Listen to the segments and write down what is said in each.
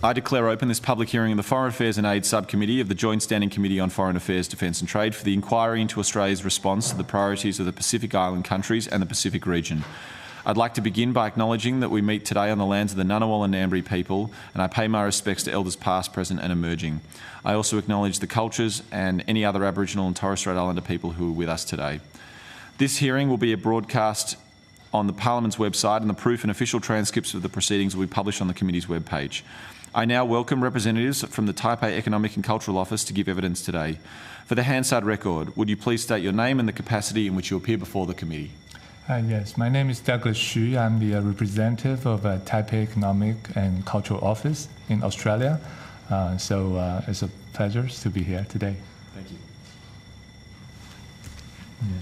I declare open this public hearing of the Foreign Affairs and Aid Subcommittee of the Joint Standing Committee on Foreign Affairs, Defence and Trade for the inquiry into Australia's response to the priorities of the Pacific Island countries and the Pacific region. I'd like to begin by acknowledging that we meet today on the lands of the Ngunnawal and Ngambri people, and I pay my respects to elders past, present and emerging. I also acknowledge the cultures and any other Aboriginal and Torres Strait Islander people who are with us today. This hearing will be a broadcast on the Parliament's website, and the proof and official transcripts of the proceedings will be published on the committee's webpage. I now welcome representatives from the Taipei Economic and Cultural Office to give evidence today. For the Hansard record, would you please state your name and the capacity in which you appear before the committee? Yes, my name is Douglas Xu. I'm the representative of Taipei Economic and Cultural Office in Australia. It's a pleasure to be here today. Thank you. Yeah.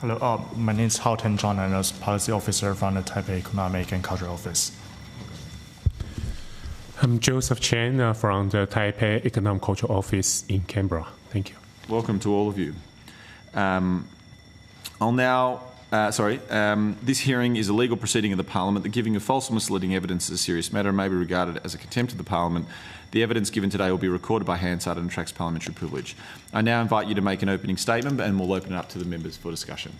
Hello, my name is Houghton John, and I'm a policy officer from the Taipei Economic and Cultural Office. I'm Joseph Chen from the Taipei Economic Cultural Office in Canberra. Thank you. Welcome to all of you. This hearing is a legal proceeding of the Parliament. The giving of false or misleading evidence is a serious matter and may be regarded as a contempt of the Parliament. The evidence given today will be recorded by Hansard and attracts parliamentary privilege. I now invite you to make an opening statement, and we'll open it up to the members for discussion.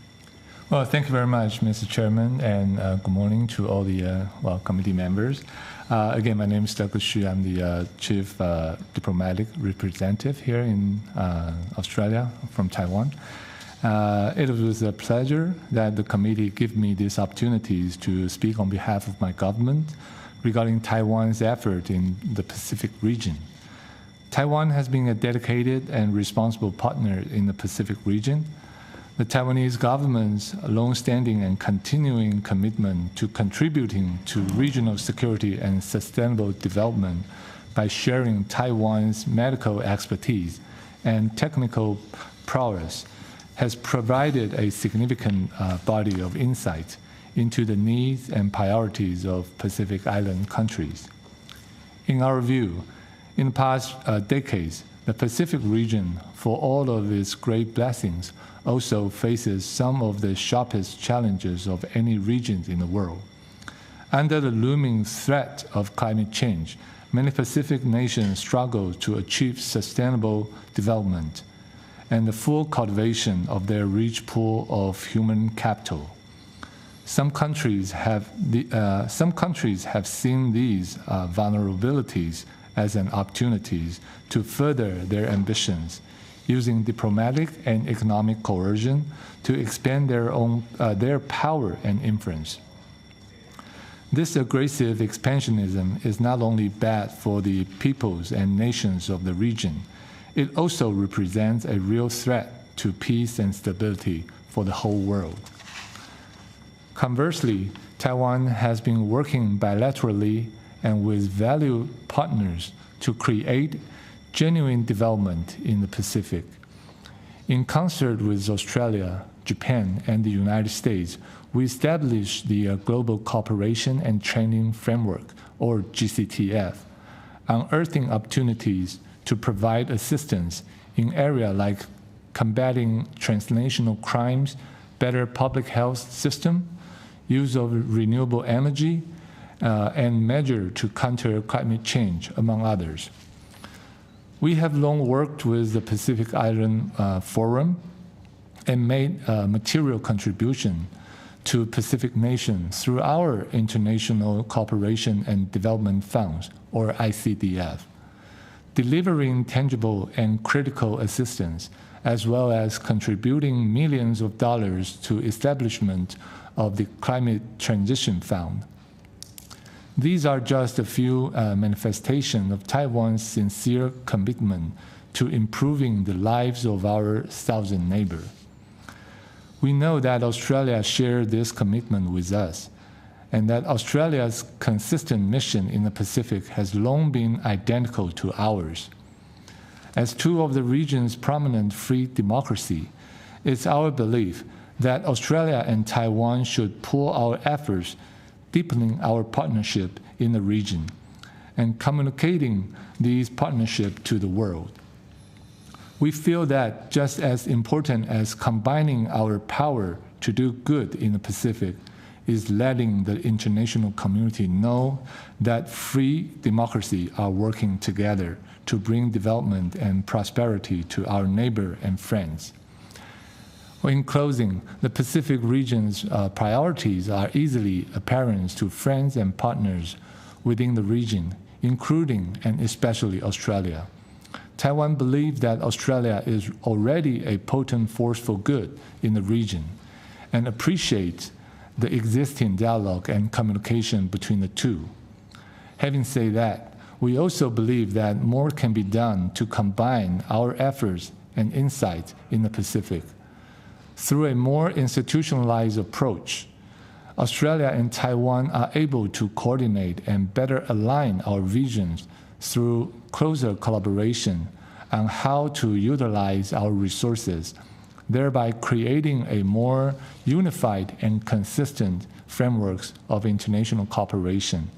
Well, thank you very much, Mr. Chairman, and good morning to all the committee members. Again, my name is Douglas Xu. I'm the Chief Diplomatic Representative here in Australia from Taiwan. It was a pleasure that the committee gave me these opportunities to speak on behalf of my government regarding Taiwan's effort in the Pacific region. Taiwan has been a dedicated and responsible partner in the Pacific region. The Taiwanese government's long-standing and continuing commitment to contributing to regional security and sustainable development by sharing Taiwan's medical expertise and technical prowess has provided a significant body of insight into the needs and priorities of Pacific Island countries. In our view, in the past decades, the Pacific region, for all of its great blessings, also faces some of the sharpest challenges of any region in the world. Under the looming threat of climate change, many Pacific nations struggle to achieve sustainable development and the full cultivation of their rich pool of human capital. Some countries have seen these vulnerabilities as an opportunities to further their ambitions, using diplomatic and economic coercion to expand their power and influence. This aggressive expansionism is not only bad for the peoples and nations of the region, it also represents a real threat to peace and stability for the whole world. Conversely, Taiwan has been working bilaterally and with valued partners to create genuine development in the Pacific. In concert with Australia, Japan, and the United States, we established the Global Cooperation and Training Framework, or GCTF, unearthing opportunities to provide assistance in areas like combating transnational crimes, better public health system, use of renewable energy, and measure to counter climate change, among others. We have long worked with the Pacific Island Forum and made material contribution to Pacific nations through our International Cooperation and Development Funds, or ICDF, delivering tangible and critical assistance, as well as contributing millions of dollars to establishment of the Climate Transition Fund. These are just a few manifestations of Taiwan's sincere commitment to improving the lives of our southern neighbor. We know that Australia shares this commitment with us, and that Australia's consistent mission in the Pacific has long been identical to ours. As two of the region's prominent free democracies, it's our belief that Australia and Taiwan should pool our efforts, deepening our partnership in the region and communicating these partnerships to the world. We feel that just as important as combining our power to do good in the Pacific is letting the international community know that free democracy are working together to bring development and prosperity to our neighbor and friends. Well, in closing, the Pacific region's priorities are easily apparent to friends and partners within the region, including and especially Australia. Taiwan believes that Australia is already a potent force for good in the region and appreciates the existing dialogue and communication between the two. Having said that, we also believe that more can be done to combine our efforts and insights in the Pacific. Through a more institutionalized approach, Australia and Taiwan are able to coordinate and better align our visions through closer collaboration on how to utilize our resources, thereby creating a more unified and consistent frameworks of international cooperation,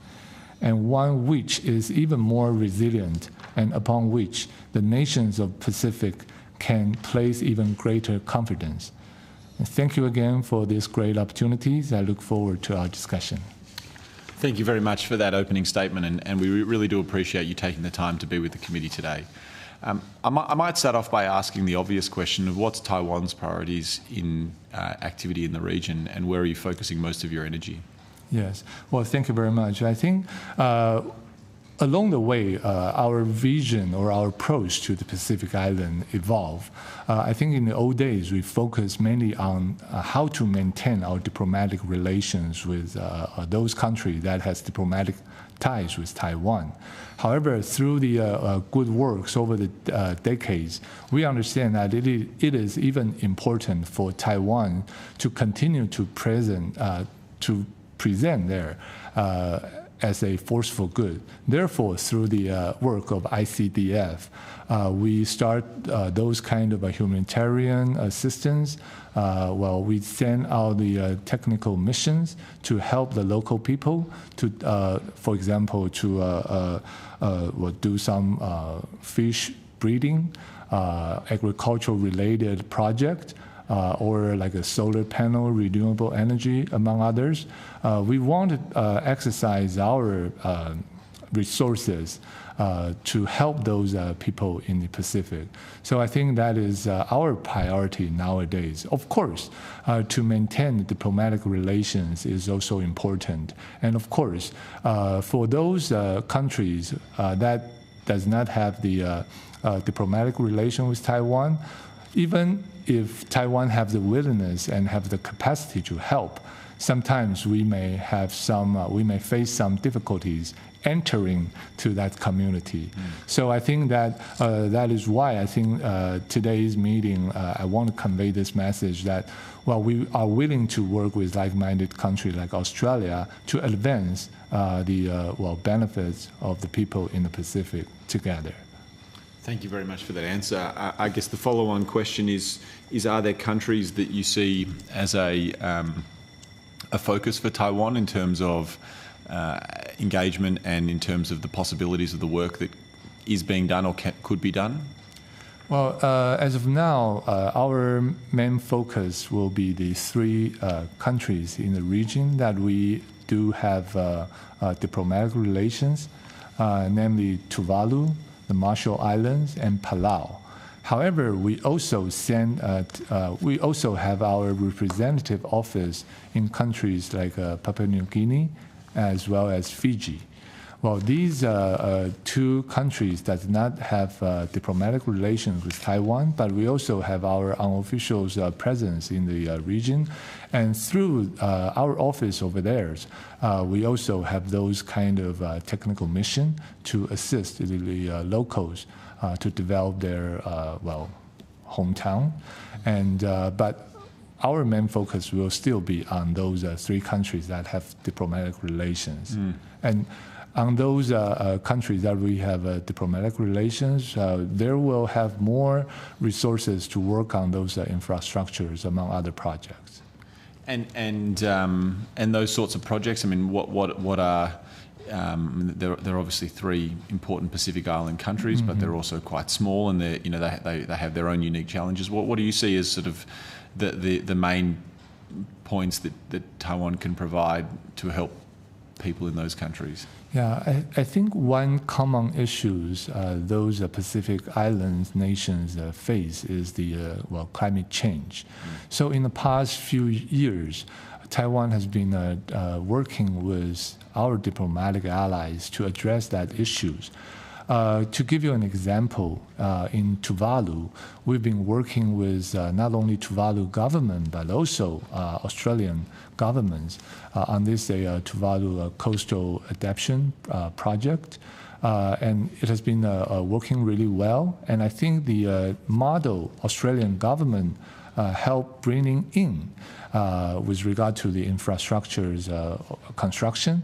and one which is even more resilient and upon which the nations of Pacific can place even greater confidence. And thank you again for these great opportunities. I look forward to our discussion. Thank you very much for that opening statement, and we really do appreciate you taking the time to be with the committee today. I might start off by asking the obvious question of what's Taiwan's priorities in activity in the region, and where are you focusing most of your energy? Yes, well, thank you very much. I think along the way, our vision or our approach to the Pacific Island evolved. I think in the old days, we focused mainly on how to maintain our diplomatic relations with those countries that has diplomatic ties with Taiwan. However, through the good works over the decades, we understand that it is even important for Taiwan to continue to present there as a force for good. Therefore, through the work of ICDF, we start those kind of humanitarian assistance. We send out the technical missions to help the local people to, for example, to do some fish breeding, agricultural-related project, or like a solar panel, renewable energy, among others. We want to exercise our resources to help those people in the Pacific. So I think that is our priority nowadays. Of course, to maintain diplomatic relations is also important. And of course, for those countries that does not have the diplomatic relation with Taiwan, even if Taiwan have the willingness and have the capacity to help, sometimes we may have we may face some difficulties entering to that community. So I think that that is why I think today's meeting, I want to convey this message that, well, we are willing to work with like-minded countries like Australia to advance the benefits of the people in the Pacific together. Thank you very much for that answer. I guess the follow-on question is are there countries that you see as a focus for Taiwan in terms of engagement and in terms of the possibilities of the work that is being done or could be done? Well, as of now, our main focus will be the three countries in the region that we do have diplomatic relations, namely Tuvalu, the Marshall Islands, and Palau. However, we also have our representative office in countries like Papua New Guinea, as well as Fiji. Well, these two countries does not have diplomatic relations with Taiwan, but we also have our unofficial presence in the region. And through our office over there, we also have those kind of technical mission to assist the locals to develop their, hometown. And but our main focus will still be on those three countries that have diplomatic relations. And on those countries that we have diplomatic relations, there will have more resources to work on those infrastructures, among other projects. And those sorts of projects. I mean, what are there are obviously three important Pacific Island countries, but they're also quite small, and they have their own unique challenges. What do you see as sort of the main points that Taiwan can provide to help people in those countries? Yeah, I think one common issues those Pacific Islands nations face is the climate change. So in the past few years, Taiwan has been working with our diplomatic allies to address that issues. To give you an example, in Tuvalu, we've been working with not only Tuvalu government but also Australian governments on this Tuvalu coastal adaptation project, and it has been working really well. And I think the model Australian government helped bringing in with regard to the infrastructure's construction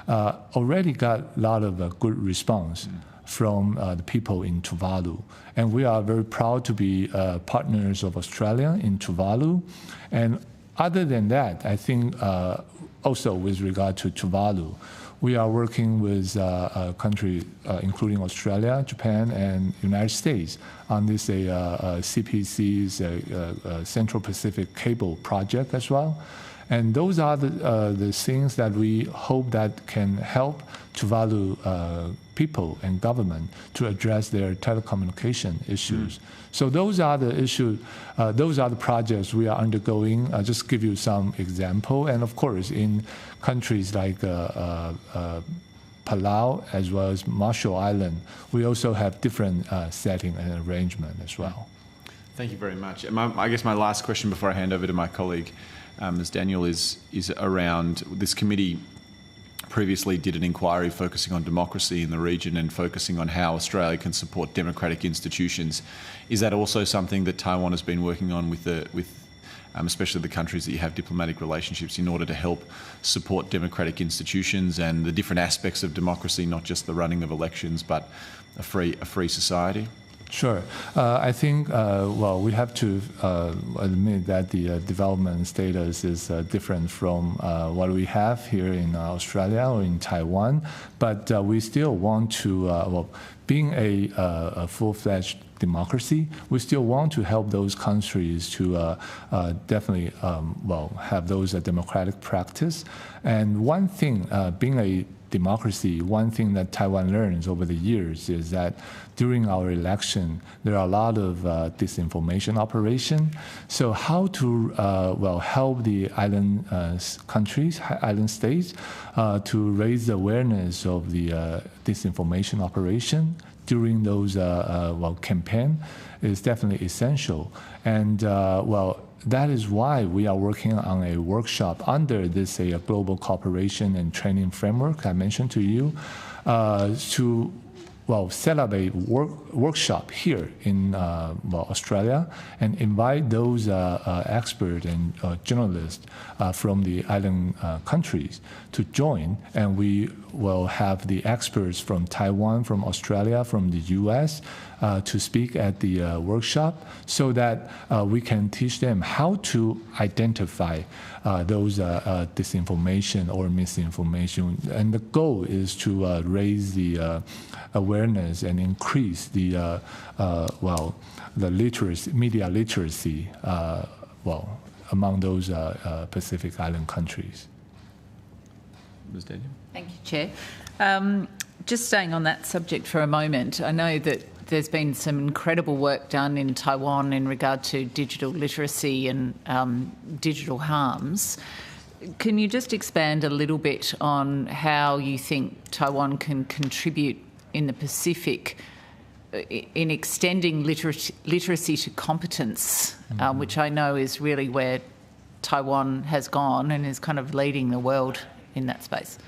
already got a lot of good response from the people in Tuvalu. And we are very proud to be partners of Australia in Tuvalu. And other than that, I think also with regard to Tuvalu, we are working with countries including Australia, Japan, and United States on this CPC's Central Pacific Cable project as well. And those are the things that we hope that can help Tuvalu people and government to address their telecommunication issues. So those are the issues, those are the projects we are undergoing. I'll just give you some example. And of course, in countries like Palau as well as Marshall Island, we also have different setting and arrangement as well. Thank you very much. I guess my last question before I hand over to my colleague, Ms. Daniel, is around this committee previously did an inquiry focusing on democracy in the region and focusing on how Australia can support democratic institutions. Is that also something that Taiwan has been working on with especially the countries that you have diplomatic relationships in order to help support democratic institutions and the different aspects of democracy, not just the running of elections, but a free society? Sure. I think, we have to admit that the development status is different from what we have here in Australia or in Taiwan, but we still want to, being a full-fledged democracy, we still want to help those countries to definitely, have those democratic practice. And one thing, being a democracy, one thing that Taiwan learns over the years is that during our election, there are a lot of disinformation operation. So how to help the island countries, island states, to raise the awareness of the disinformation operation during those campaign is definitely essential. And that is why we are working on a workshop under this global cooperation and training framework I mentioned to you to set up a workshop here in Australia and invite those experts and journalists from the island countries to join. And we will have the experts from Taiwan, from Australia, from the US to speak at the workshop so that we can teach them how to identify those disinformation or misinformation. And the goal is to raise the awareness and increase the literacy, media literacy, among those Pacific Island countries. Ms. Daniel? Thank you, Chair. Just staying on that subject for a moment, I know that there's been some incredible work done in Taiwan in regard to digital literacy and digital harms. Can you just expand a little bit on how you think Taiwan can contribute in the Pacific in extending literacy to competence, which I know is really where Taiwan has gone and is kind of leading the world in that space?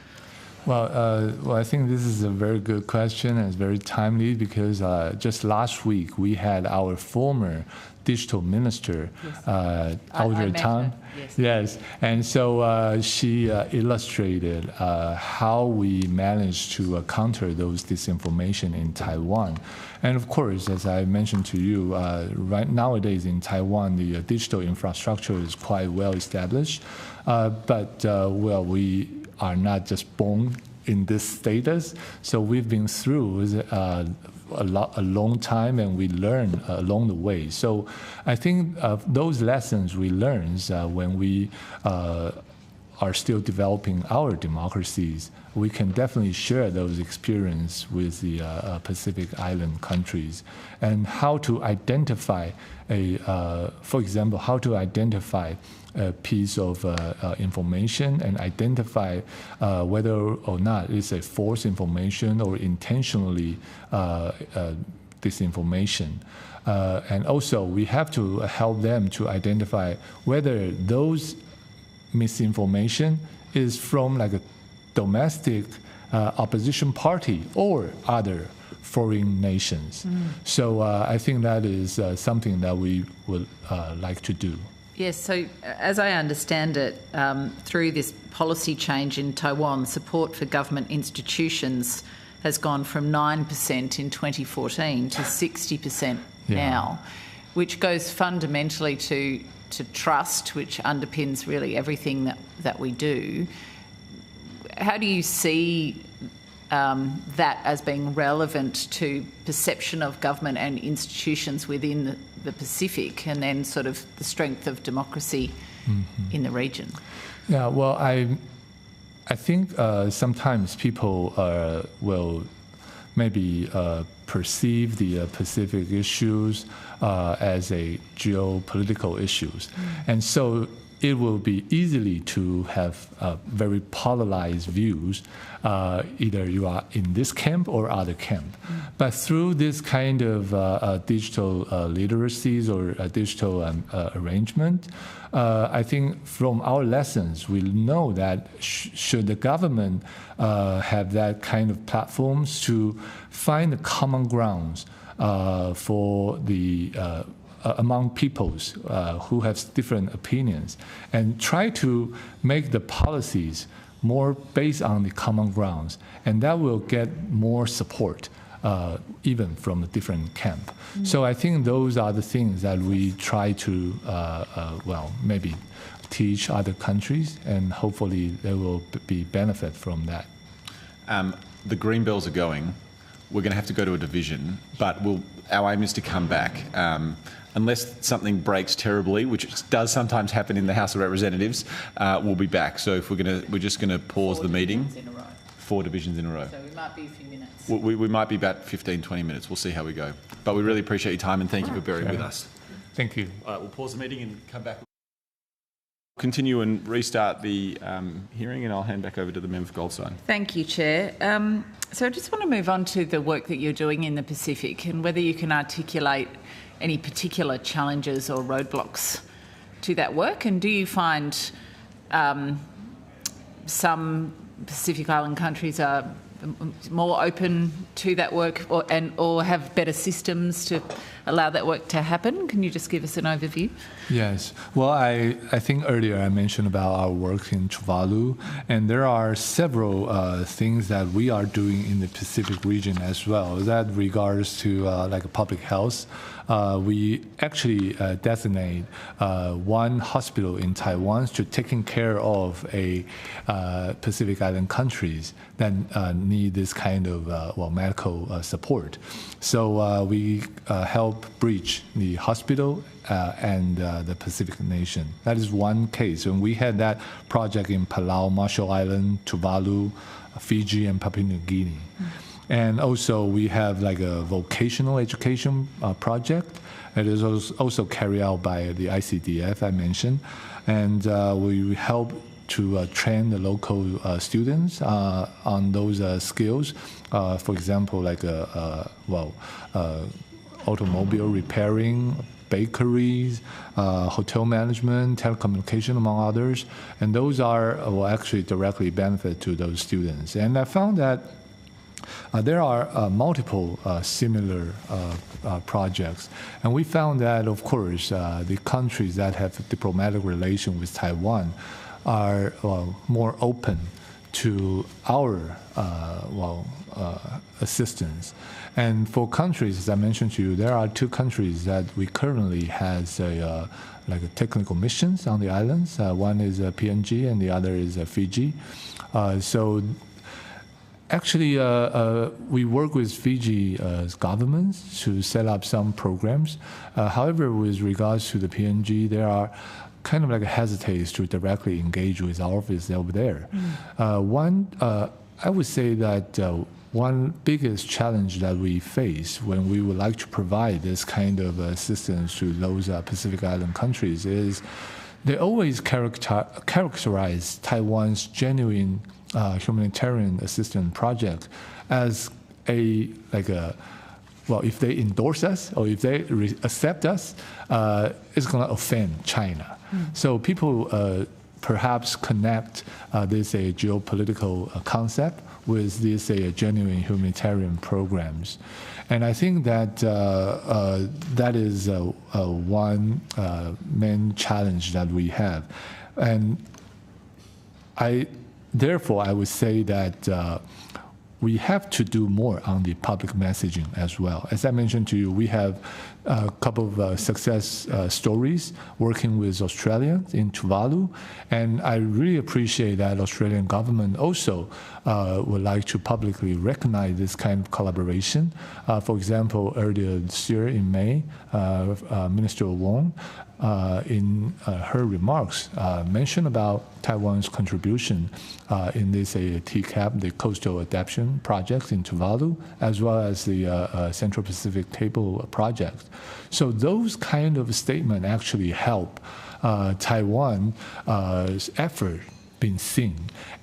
Well, I think this is a very good question and it's very timely because just last week we had our former digital minister, Audrey Tang. Yes, and so she illustrated how we managed to counter those disinformation in Taiwan. And of course, as I mentioned to you, right nowadays in Taiwan, the digital infrastructure is quite well established. But we are not just born in this status. So we've been through a long time, and we learn along the way. So I think those lessons we learn when we are still developing our democracies, we can definitely share those experiences with the Pacific Island countries, and how to identify for example, how to identify a piece of information and identify whether or not it's a false information or intentionally disinformation. And also, we have to help them to identify whether those misinformation is from like a domestic opposition party or other foreign nations. So I think that is something that we would like to do. Yes, so as I understand it, through this policy change in Taiwan, support for government institutions has gone from 9% in 2014 to 60% now, which goes fundamentally to trust, which underpins really everything that we do. How do you see that as being relevant to perception of government and institutions within the Pacific, and then sort of the strength of democracy in the region? Yeah, well, I think sometimes people will maybe perceive the Pacific issues as a geopolitical issues, and so it will be easily to have very polarized views. Either you are in this camp or other camp. But through this kind of digital literacies or digital arrangement, I think from our lessons, we know that should the government have that kind of platforms to find the common grounds for the among peoples who have different opinions, and try to make the policies more based on the common grounds, and that will get more support even from a different camp. So I think those are the things that we try to, maybe teach other countries, and hopefully there will be benefit from that. The green bells are going. We're going to have to go to a division, but our aim is to come back. Unless something breaks terribly, which does sometimes happen in the House of Representatives, we'll be back. So if we're just going to pause the meeting. 4 divisions in a row. So we might be a few minutes. We might be about 15, 20 minutes. We'll see how we go. But we really appreciate your time, and thank you for bearing with us. Thank you. All right, we'll pause the meeting and come back. Continue and restart the hearing, and I'll hand back over to the member for Goldstein. Thank you, Chair. So I just want to move on to the work that you're doing in the Pacific, and whether you can articulate any particular challenges or roadblocks to that work, and do you find some Pacific Island countries are more open to that work or have better systems to allow that work to happen? Can you just give us an overview? Yes. Well, I think earlier I mentioned about our work in Tuvalu, and there are several things that we are doing in the Pacific region as well. That regards to like public health. We actually designate one hospital in Taiwan to taking care of a Pacific Island countries that need this kind of medical support. So we help bridge the hospital and the Pacific nation. That is one case. And we had that project in Palau, Marshall Island, Tuvalu, Fiji, and Papua New Guinea. And also we have like a vocational education project. It is also carried out by the ICDF I mentioned. And we help to train the local students on those skills. For example, like automobile repairing, bakeries, hotel management, telecommunication, among others. And those will actually directly benefit to those students. And I found that there are multiple similar projects. And we found that, of course, the countries that have diplomatic relations with Taiwan are more open to our assistance. And for countries, as I mentioned to you, there are 2 countries that we currently has like technical missions on the islands. One is PNG and the other is Fiji. Actually, we work with Fiji governments to set up some programs. However, with regards to the PNG, there are kind of like hesitates to directly engage with our office over there. I would say that one biggest challenge that we face when we would like to provide this kind of assistance to those Pacific Island countries is they always characterize Taiwan's genuine humanitarian assistance project as if they endorse us or if they accept us, it's going to offend China. So people perhaps connect this geopolitical concept with these genuine humanitarian programs. And I think that that is one main challenge that we have. And therefore, I would say that we have to do more on the public messaging as well. As I mentioned to you, we have a couple of success stories working with Australians in Tuvalu, and I really appreciate that Australian government also would like to publicly recognize this kind of collaboration. For example, earlier this year in May, Minister Wong, in her remarks, mentioned about Taiwan's contribution in this TCAP, the Coastal Adaptation Project in Tuvalu, as well as the Central Pacific Table Project. So those kind of statements actually help Taiwan's effort being seen,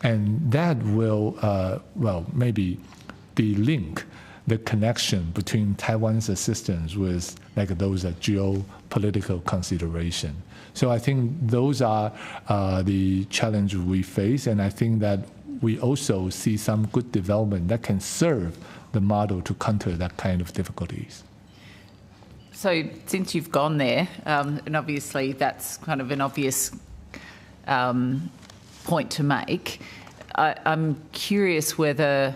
and that will, maybe de-link the connection between Taiwan's assistance with those geopolitical consideration. So I think those are the challenges we face, and I think that we also see some good development that can serve the model to counter that kind of difficulties. So since you've gone there, and obviously that's kind of an obvious point to make, I'm curious whether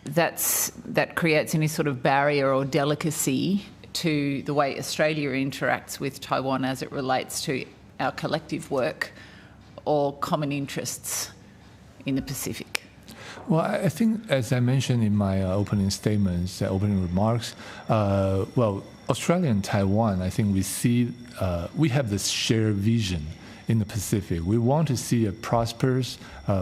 that creates any sort of barrier or delicacy to the way Australia interacts with Taiwan as it relates to our collective work or common interests in the Pacific. Well, I think, as I mentioned in my opening statements, opening remarks, Australia and Taiwan, I think we have this shared vision in the Pacific. We want to see a prosperous,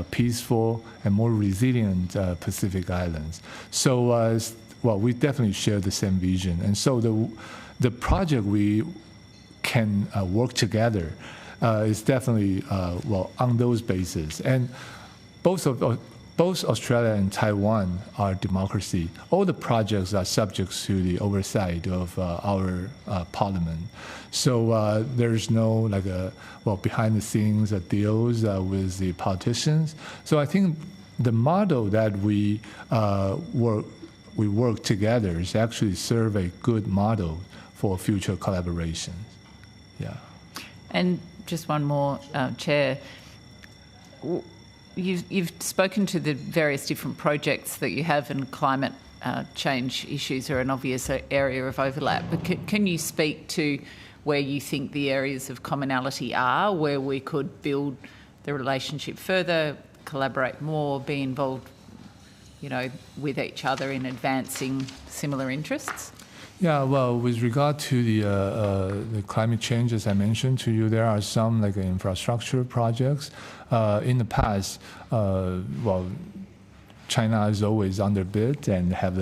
peaceful, and more resilient Pacific Islands. So, we definitely share the same vision. And so the project we can work together is definitely, on those bases. And both Australia and Taiwan are democracy. All the projects are subject to the oversight of our parliament. So there's no behind the scenes deals with the politicians. So I think the model that we work together is actually serve a good model for future collaboration. Yeah. And just one more, Chair. You've spoken to the various different projects that you have, and climate change issues are an obvious area of overlap. But can you speak to where you think the areas of commonality are, where we could build the relationship further, collaborate more, be involved, with each other in advancing similar interests? Yeah, well, with regard to the climate change, as I mentioned to you, there are some infrastructure projects. In the past, China is always underbid and have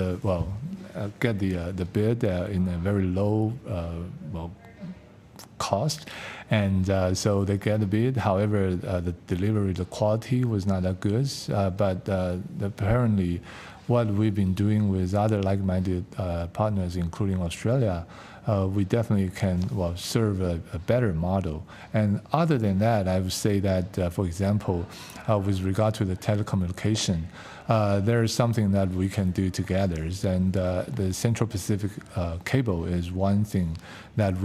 get the bid in a very low cost, and so they get the bid. However, the delivery, the quality was not that good. But apparently, what we've been doing with other like-minded partners, including Australia, we definitely can serve a better model. And other than that, I would say that, for example, with regard to the telecommunication, there is something that we can do together. And the Central Pacific cable is one thing that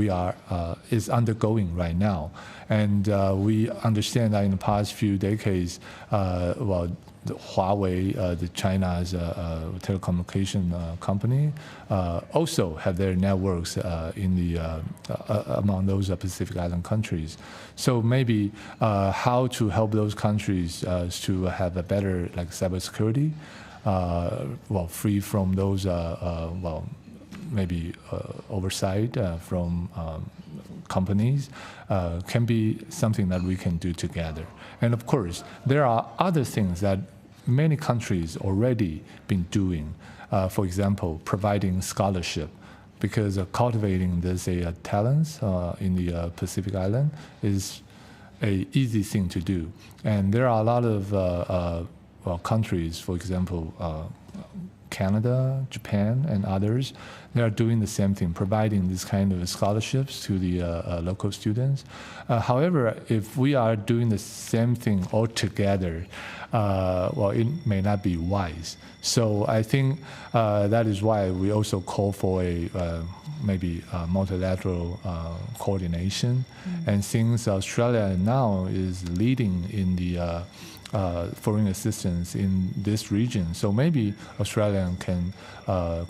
is undergoing right now. And we understand that in the past few decades, the Huawei, the China's telecommunication company, also have their networks in the among those Pacific Island countries. So maybe how to help those countries to have a better like cybersecurity, free from those maybe oversight from companies can be something that we can do together. And of course, there are other things that many countries already been doing. For example, providing scholarship, because cultivating this talents in the Pacific Island is a easy thing to do. And there are a lot of countries, for example, Canada, Japan, and others, they are doing the same thing, providing this kind of scholarships to the local students. However, if we are doing the same thing all together, it may not be wise. So I think that is why we also call for a maybe multilateral coordination. And since Australia now is leading in the foreign assistance in this region. So maybe Australia can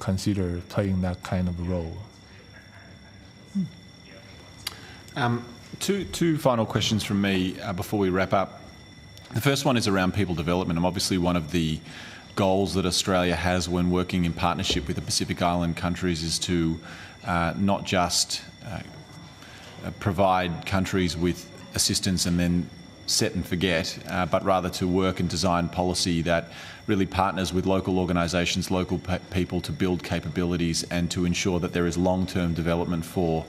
consider playing that kind of role. Two final questions from me before we wrap up. The first one is around people development. And obviously one of the goals that Australia has when working in partnership with the Pacific Island countries is to not just provide countries with assistance and then set and forget, but rather to work and design policy that really partners with local organisations, local people to build capabilities and to ensure that there is long-term development for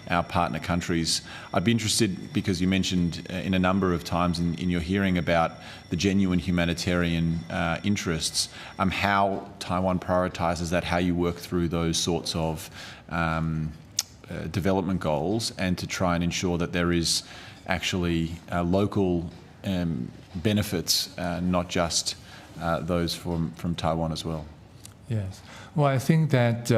our partner countries. I'd be interested, because you mentioned in a number of times in your hearing about the genuine humanitarian interests, how Taiwan prioritises that, how you work through those sorts of development goals, and to try and ensure that there is actually local benefits, not just those from Taiwan as well. Yes. Well, I think that,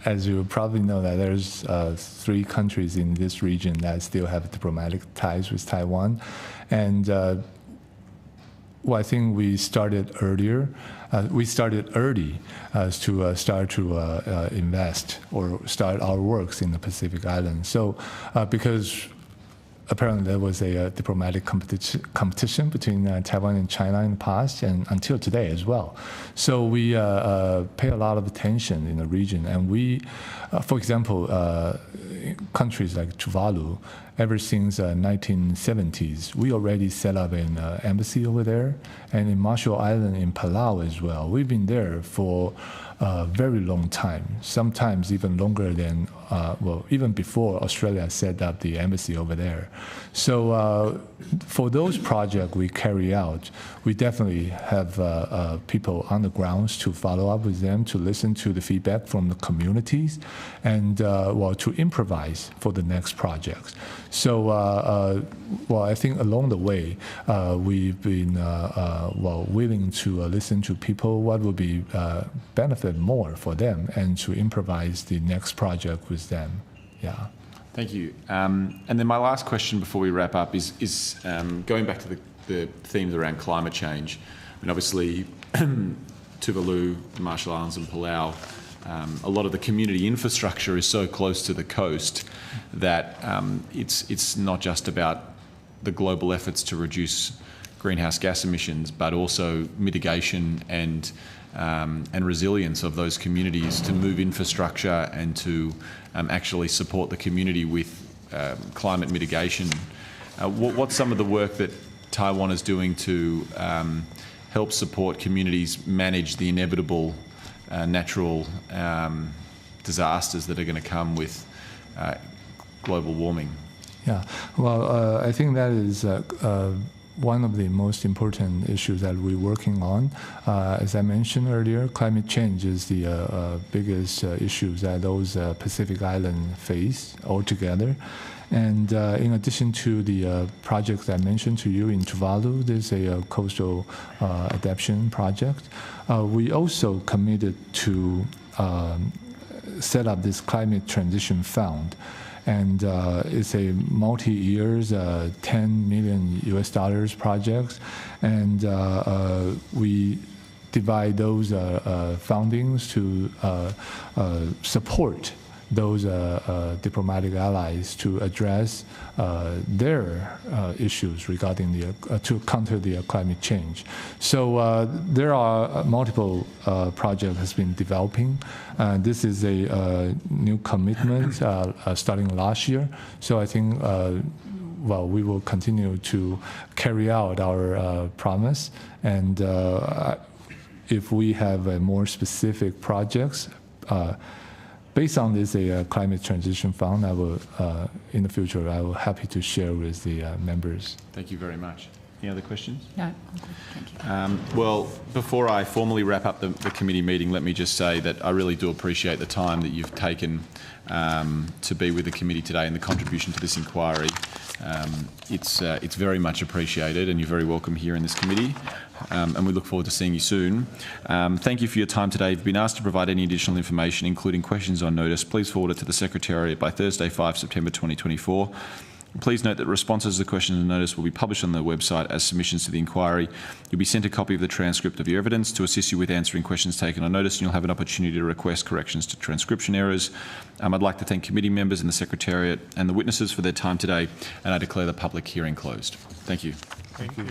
as you probably know, that there's 3 countries in this region that still have diplomatic ties with Taiwan. And I think we started earlier. We started early to start to invest or start our works in the Pacific Islands. So because apparently there was a diplomatic competition between Taiwan and China in the past, and until today as well. So we pay a lot of attention in the region. And we, for example, countries like Tuvalu, ever since 1970s, we already set up an embassy over there. And in Marshall Island in Palau as well. We've been there for a very long time, sometimes even longer than, even before Australia set up the embassy over there. So for those projects we carry out, we definitely have people on the grounds to follow up with them, to listen to the feedback from the communities, and to improvise for the next projects. So I think along the way, we've been willing to listen to people, what would be benefit more for them, and to improvise the next project with them. Yeah. Thank you. And then my last question before we wrap up is going back to the themes around climate change. I mean, obviously, Tuvalu, the Marshall Islands and Palau, a lot of the community infrastructure is so close to the coast that it's not just about the global efforts to reduce greenhouse gas emissions, but also mitigation and resilience of those communities to move infrastructure and to actually support the community with climate mitigation. What's some of the work that Taiwan is doing to help support communities manage the inevitable natural disasters that are going to come with global warming? Yeah, well, I think that is one of the most important issues that we're working on. As I mentioned earlier, climate change is the biggest issue that those Pacific Islands face altogether. And in addition to the projects I mentioned to you in Tuvalu, there's a coastal adaptation project. We also committed to set up this climate transition fund. and it's a multi-years, $10 million US project, and we divide those fundings to support those diplomatic allies to address their issues regarding to counter the climate change. So there are multiple projects has been developing. This is a new commitment starting last year. So I think well, we will continue to carry out our promise, and if we have more specific projects based on this climate transition fund, I will, in the future, I will happy to share with the members. Thank you very much. Any other questions? No, I'm good. Thank you. Well, before I formally wrap up the committee meeting, let me just say that I really do appreciate the time that you've taken to be with the committee today and the contribution to this inquiry. It's very much appreciated, and you're very welcome here in this committee. And we look forward to seeing you soon. Thank you for your time today. If you've been asked to provide any additional information, including questions on notice, please forward it to the Secretariat by Thursday, 5 September 2024. Please note that responses to the questions and notice will be published on the website as submissions to the inquiry. You'll be sent a copy of the transcript of your evidence to assist you with answering questions taken on notice, and you'll have an opportunity to request corrections to transcription errors. I'd like to thank committee members and the Secretariat and the witnesses for their time today, and I declare the public hearing closed. Thank you. Thank you.